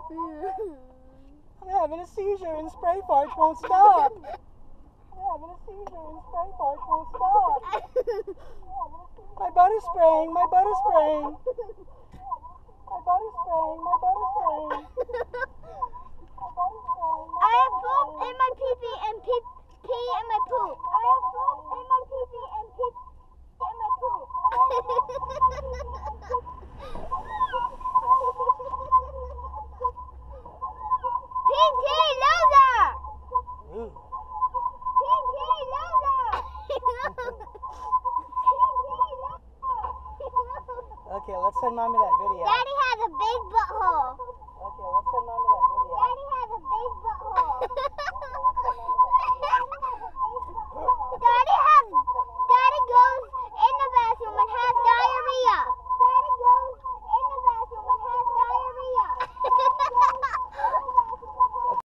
I'm having a seizure and spray farts won't stop. I'm having a seizure and spray farts won't stop. My butt is spraying, my butt is spraying. My butt is spraying, my butt is spraying. I have poop in my pee-pee and pee in my poop. I have poop in my pee-pee and pee in my poop. PT loser! Ooh. PT loser! Okay, let's send Mommy that